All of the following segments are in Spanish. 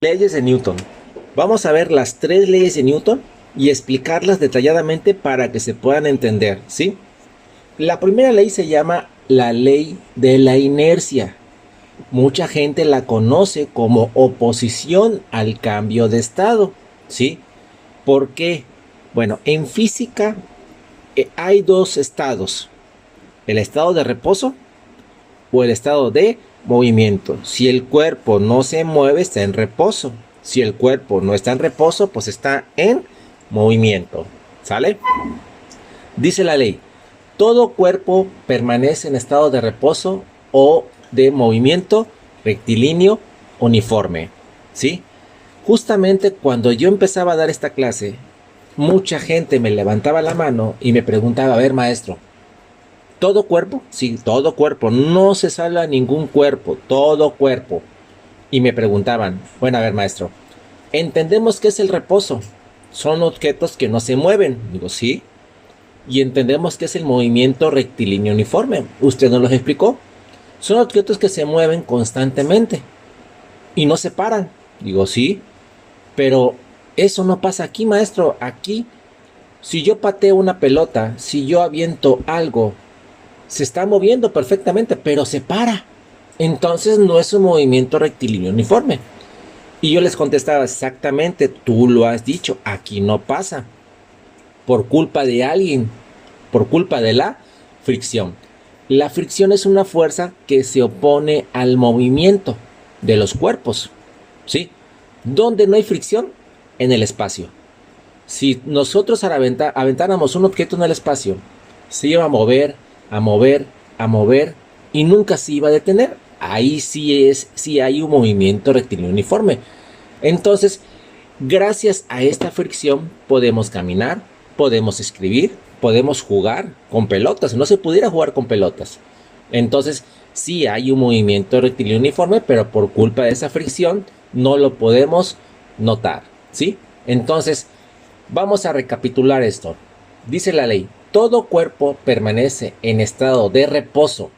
Leyes de Newton. Vamos a ver las tres leyes de Newton y explicarlas detalladamente para que se puedan entender, ¿sí? La primera ley se llama la ley de la inercia. Mucha gente la conoce como oposición al cambio de estado, ¿sí? ¿Por qué? Bueno, en física hay dos estados, el estado de reposo o el estado de movimiento. Si el cuerpo no se mueve, está en reposo. Si el cuerpo no está en reposo, pues está en movimiento. ¿Sale? Dice la ley, todo cuerpo permanece en estado de reposo o de movimiento rectilíneo uniforme. ¿Sí? Justamente cuando yo empezaba a dar esta clase, mucha gente me levantaba la mano y me preguntaba, a ver maestro, ¿todo cuerpo? Sí, todo cuerpo. No se salva ningún cuerpo, todo cuerpo. Y me preguntaban, bueno, a ver, maestro, entendemos que es el reposo. Son objetos que no se mueven. Digo, sí. Y entendemos que es el movimiento rectilíneo uniforme. ¿Usted nos lo explicó? Son objetos que se mueven constantemente y no se paran. Digo, sí. Pero eso no pasa aquí, maestro. Aquí, si yo pateo una pelota, si yo aviento algo, se está moviendo perfectamente, pero se para. Entonces no es un movimiento rectilíneo uniforme. Y yo les contestaba, exactamente, tú lo has dicho, aquí no pasa. Por culpa de alguien, por culpa de la fricción. La fricción es una fuerza que se opone al movimiento de los cuerpos. ¿Sí? ¿Dónde no hay fricción? En el espacio. Si nosotros aventáramos un objeto en el espacio, se iba a mover, a mover, a mover y nunca se iba a detener. Ahí sí hay un movimiento rectilíneo uniforme. Entonces, gracias a esta fricción podemos caminar, podemos escribir, podemos jugar con pelotas. No se pudiera jugar con pelotas. Entonces, sí hay un movimiento rectilíneo uniforme, pero por culpa de esa fricción no lo podemos notar, ¿sí? Entonces, vamos a recapitular esto. Dice la ley, todo cuerpo permanece en estado de reposo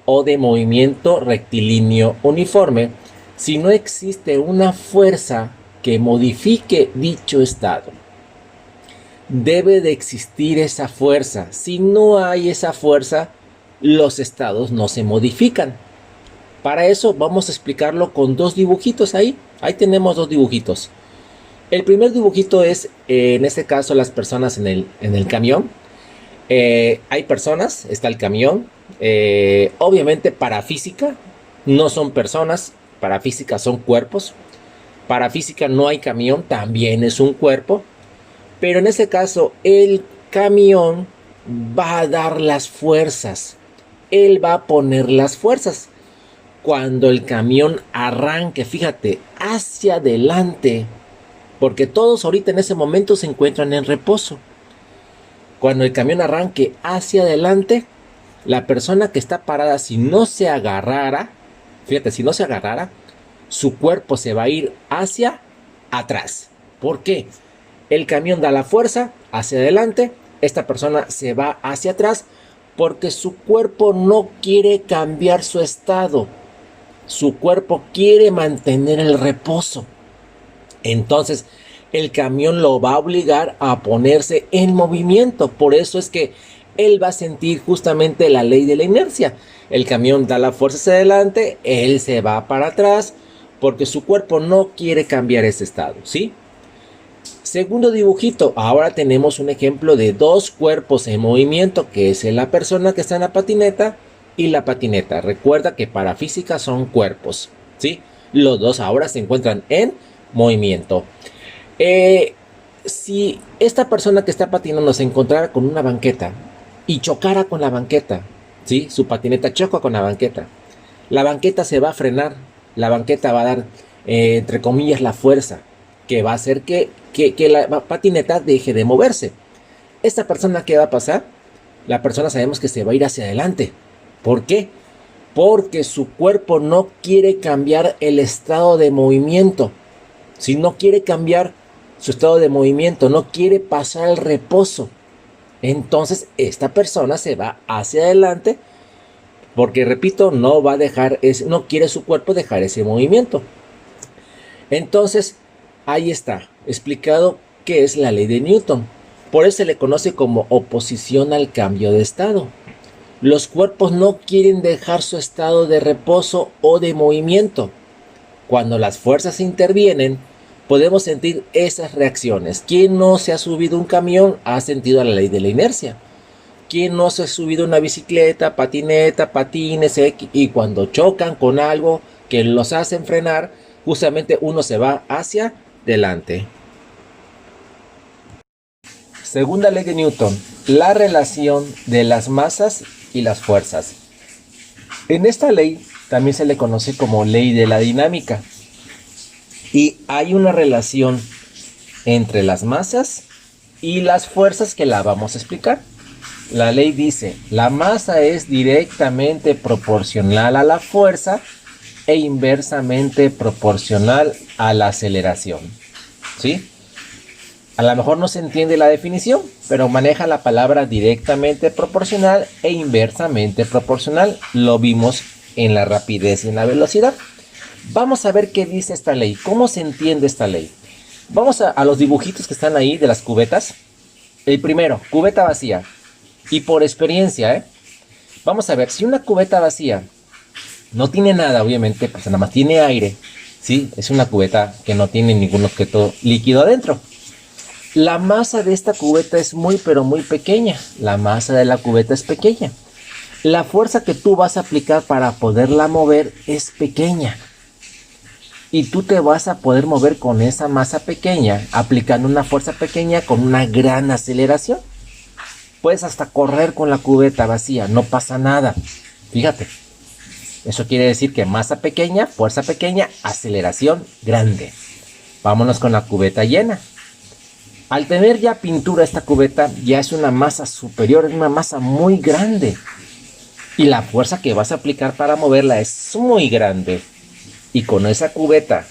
o de movimiento rectilíneo uniforme si no existe una fuerza que modifique dicho estado. Debe de existir esa fuerza. Si no hay esa fuerza, los estados no se modifican. Para eso vamos a explicarlo con dos dibujitos ahí. Ahí tenemos dos dibujitos. El primer dibujito es, en este caso, las personas en el camión. Hay personas, está el camión. Obviamente para física no son personas, para física son cuerpos. Para física no hay camión, también es un cuerpo. Pero en este caso el camión va a dar las fuerzas. Él va a poner las fuerzas. Cuando el camión arranque, fíjate, hacia adelante, porque todos ahorita en ese momento se encuentran en reposo. Cuando el camión arranque hacia adelante, la persona que está parada, si no se agarrara, fíjate, si no se agarrara, su cuerpo se va a ir hacia atrás. ¿Por qué? El camión da la fuerza hacia adelante, esta persona se va hacia atrás porque su cuerpo no quiere cambiar su estado. Su cuerpo quiere mantener el reposo. Entonces, el camión lo va a obligar a ponerse en movimiento. Por eso es que él va a sentir justamente la ley de la inercia. El camión da la fuerza hacia adelante, él se va para atrás porque su cuerpo no quiere cambiar ese estado, ¿sí? Segundo dibujito, ahora tenemos un ejemplo de dos cuerpos en movimiento, que es la persona que está en la patineta y la patineta. Recuerda que para física son cuerpos, ¿sí? Los dos ahora se encuentran en movimiento. Si esta persona que está patinando se encontrara con una banqueta y chocara con la banqueta, ¿sí? Su patineta choca con la banqueta se va a frenar, la banqueta va a dar, entre comillas, la fuerza que va a hacer que la patineta deje de moverse. Esta persona, ¿qué va a pasar? La persona sabemos que se va a ir hacia adelante. ¿Por qué? Porque su cuerpo no quiere cambiar el estado de movimiento. Si no quiere cambiar su estado de movimiento, no quiere pasar al reposo, entonces esta persona se va hacia adelante porque, repito, no va a dejar no quiere su cuerpo dejar ese movimiento. Entonces, ahí está, explicado qué es la ley de Newton. Por eso se le conoce como oposición al cambio de estado. Los cuerpos no quieren dejar su estado de reposo o de movimiento. Cuando las fuerzas intervienen, podemos sentir esas reacciones. ¿Quién no se ha subido a un camión ha sentido la ley de la inercia? ¿Quién no se ha subido a una bicicleta, patineta, patines, y cuando chocan con algo que los hacen frenar, justamente uno se va hacia delante? Segunda ley de Newton, la relación de las masas y las fuerzas. En esta ley también se le conoce como ley de la dinámica. Y hay una relación entre las masas y las fuerzas que la vamos a explicar. La ley dice, la masa es directamente proporcional a la fuerza e inversamente proporcional a la aceleración. ¿Sí? A lo mejor no se entiende la definición, pero maneja la palabra directamente proporcional e inversamente proporcional. Lo vimos en la rapidez y en la velocidad. Vamos a ver qué dice esta ley, cómo se entiende esta ley. Vamos a los dibujitos que están ahí de las cubetas. El primero, cubeta vacía. Y por experiencia, vamos a ver, si una cubeta vacía no tiene nada, obviamente, pues nada más tiene aire, ¿sí? Es una cubeta que no tiene ningún objeto líquido adentro. La masa de esta cubeta es muy, pero muy pequeña. La masa de la cubeta es pequeña. La fuerza que tú vas a aplicar para poderla mover es pequeña. Y tú te vas a poder mover con esa masa pequeña, aplicando una fuerza pequeña con una gran aceleración. Puedes hasta correr con la cubeta vacía, no pasa nada. Fíjate, eso quiere decir que masa pequeña, fuerza pequeña, aceleración grande. Vámonos con la cubeta llena. Al tener ya pintura esta cubeta, ya es una masa superior, es una masa muy grande. Y la fuerza que vas a aplicar para moverla es muy grande. Y con esa cubeta,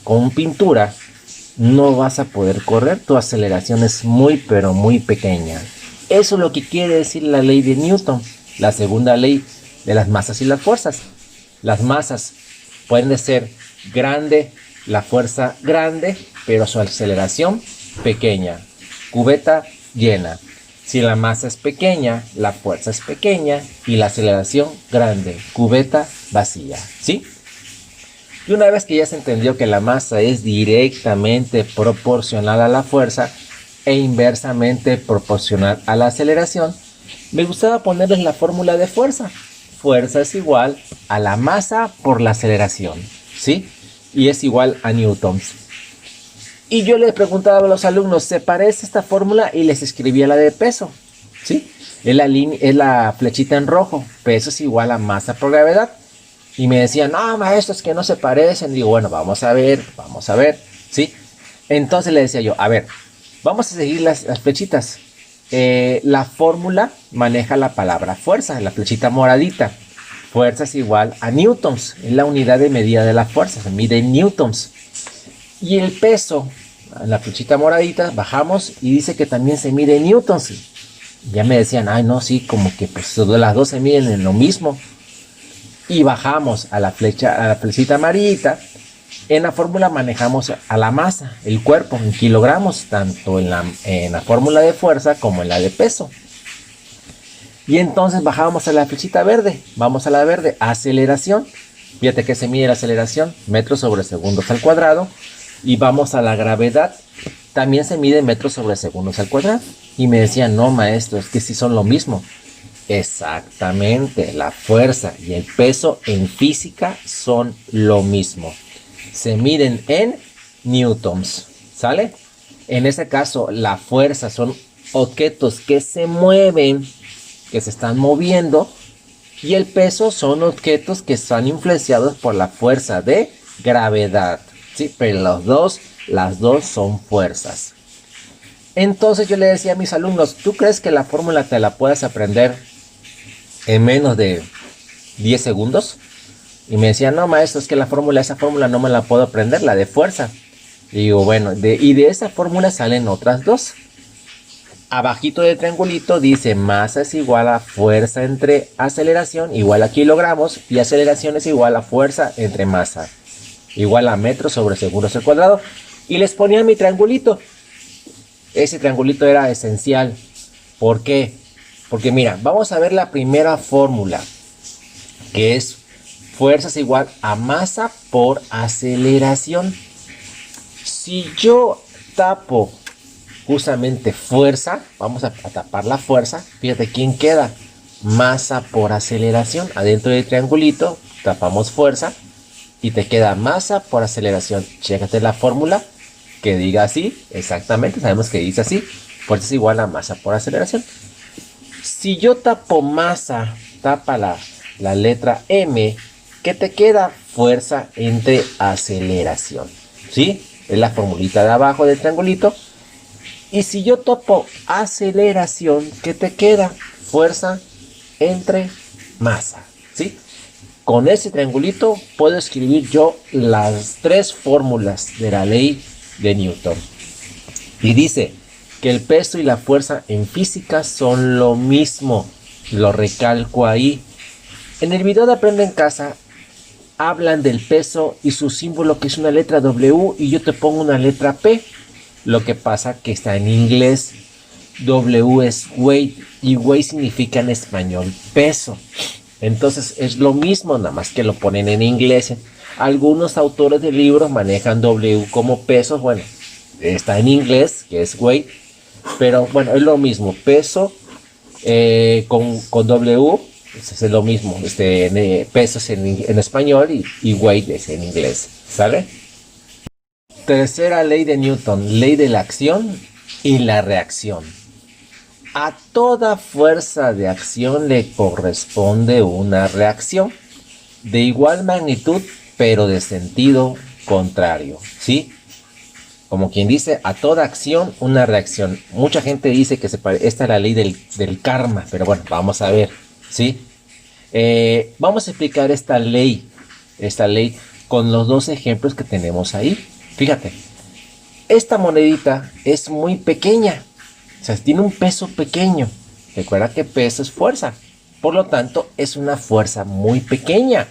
con pintura, no vas a poder correr. Tu aceleración es muy, pero muy pequeña. Eso es lo que quiere decir la ley de Newton, la segunda ley de las masas y las fuerzas. Las masas pueden ser grande, la fuerza grande, pero su aceleración pequeña. Cubeta llena. Si la masa es pequeña, la fuerza es pequeña y la aceleración grande. Cubeta vacía. ¿Sí? Y una vez que ya se entendió que la masa es directamente proporcional a la fuerza e inversamente proporcional a la aceleración, me gustaba ponerles la fórmula de fuerza. Fuerza es igual a la masa por la aceleración, ¿sí? Y es igual a newtons. Y yo les preguntaba a los alumnos, ¿se parece esta fórmula? Y les escribía la de peso, ¿sí? Es la flechita en rojo. Peso es igual a masa por gravedad. Y me decían, no, maestro, es que no se parecen. Digo, bueno, vamos a ver, ¿sí? Entonces le decía yo, a ver, vamos a seguir las flechitas. La fórmula maneja la palabra fuerza, la flechita moradita. Fuerza es igual a newtons, es la unidad de medida de la fuerza, se mide en newtons. Y el peso, la flechita moradita, bajamos y dice que también se mide en newtons. Ya me decían, ay, no, sí, como que pues las dos se miden en lo mismo. Y bajamos a la flechita amarillita. En la fórmula manejamos a la masa, el cuerpo, en kilogramos, tanto en la fórmula de fuerza como en la de peso. Y entonces bajamos a la flechita verde, vamos a la verde, aceleración. Fíjate que se mide la aceleración, metros sobre segundos al cuadrado. Y vamos a la gravedad, también se mide metros sobre segundos al cuadrado. Y me decían, no, maestro, es que sí son lo mismo. Exactamente, la fuerza y el peso en física son lo mismo. Se miden en newtons, ¿sale? En ese caso, la fuerza son objetos que se mueven, que se están moviendo, y el peso son objetos que están influenciados por la fuerza de gravedad, ¿sí? Pero las dos son fuerzas. Entonces yo le decía a mis alumnos, ¿tú crees que la fórmula te la puedes aprender en menos de 10 segundos? Y me decían, no, maestro, es que esa fórmula no me la puedo aprender, la de fuerza. Y digo, bueno, de esa fórmula salen otras dos. Abajito del triangulito dice, masa es igual a fuerza entre aceleración igual a kilogramos, y aceleración es igual a fuerza entre masa. igual a metros sobre segundos al cuadrado. Y les ponía mi triangulito. Ese triangulito era esencial. ¿Por qué? Porque mira, vamos a ver la primera fórmula, que es fuerzas igual a masa por aceleración. Si yo tapo justamente fuerza, vamos a tapar la fuerza, fíjate quién queda, masa por aceleración. Adentro del triangulito tapamos fuerza y te queda masa por aceleración. Chécate la fórmula que diga así, exactamente, sabemos que dice así, fuerza es igual a masa por aceleración. Si yo tapo masa, tapa la letra M, ¿qué te queda? Fuerza entre aceleración, ¿sí? Es la formulita de abajo del triangulito. Y si yo topo aceleración, ¿qué te queda? Fuerza entre masa, ¿sí? Con ese triangulito puedo escribir yo las tres fórmulas de la ley de Newton. Y dice que el peso y la fuerza en física son lo mismo. Lo recalco ahí. En el video de Aprende en Casa hablan del peso y su símbolo, que es una letra W, y yo te pongo una letra P. Lo que pasa que está en inglés. W es weight y weight significa en español peso. Entonces es lo mismo, nada más que lo ponen en inglés. Algunos autores de libros manejan W como peso. Bueno, está en inglés, que es weight, pero bueno, es lo mismo. Peso con W es lo mismo. Peso es en español y weight es en inglés. ¿Sale? Tercera ley de Newton, ley de la acción y la reacción. A toda fuerza de acción le corresponde una reacción de igual magnitud, pero de sentido contrario, ¿sí? Como quien dice, a toda acción una reacción. Mucha gente dice que esta es la ley del karma, pero bueno, vamos a ver, ¿sí? Vamos a explicar esta ley con los dos ejemplos que tenemos ahí. Fíjate, esta monedita es muy pequeña. O sea, tiene un peso pequeño. Recuerda que peso es fuerza. Por lo tanto, es una fuerza muy pequeña.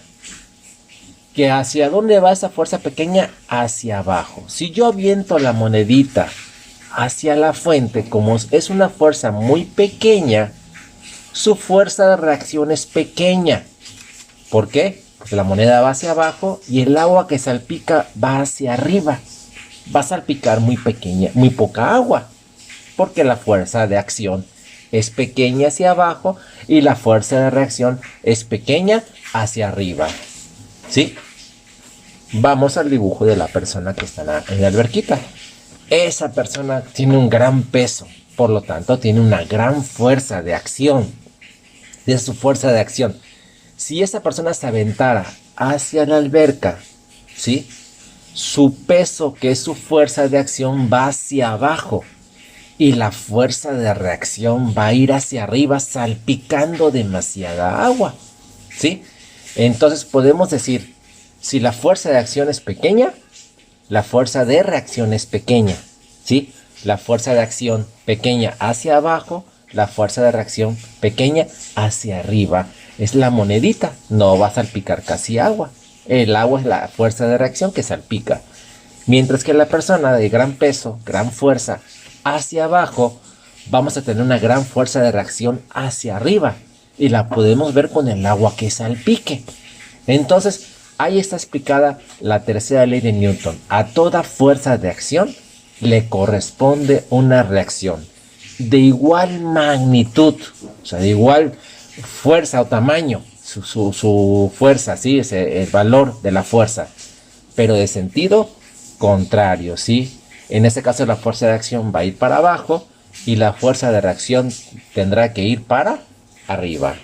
¿Que hacia dónde va esa fuerza pequeña? Hacia abajo. Si yo aviento la monedita hacia la fuente, como es una fuerza muy pequeña, su fuerza de reacción es pequeña. ¿Por qué? Porque la moneda va hacia abajo y el agua que salpica va hacia arriba. Va a salpicar muy pequeña, muy poca agua. Porque la fuerza de acción es pequeña hacia abajo y la fuerza de reacción es pequeña hacia arriba. ¿Sí? Vamos al dibujo de la persona que está en la alberquita. Esa persona tiene un gran peso, por lo tanto tiene una gran fuerza de acción. Es su fuerza de acción. Si esa persona se aventara hacia la alberca, ¿sí? Su peso, que es su fuerza de acción, va hacia abajo. Y la fuerza de reacción va a ir hacia arriba salpicando demasiada agua, ¿sí? Entonces podemos decir, si la fuerza de acción es pequeña, la fuerza de reacción es pequeña, ¿sí? La fuerza de acción pequeña hacia abajo, la fuerza de reacción pequeña hacia arriba. Es la monedita, no va a salpicar casi agua. El agua es la fuerza de reacción que salpica. Mientras que la persona de gran peso, gran fuerza, hacia abajo, vamos a tener una gran fuerza de reacción hacia arriba y la podemos ver con el agua que salpique. Entonces ahí está explicada la tercera ley de Newton. A toda fuerza de acción le corresponde una reacción de igual magnitud, o sea, de igual fuerza o tamaño, su fuerza, ¿sí? Es el valor de la fuerza, pero de sentido contrario, ¿sí? En este caso la fuerza de acción va a ir para abajo y la fuerza de reacción tendrá que ir para arriba.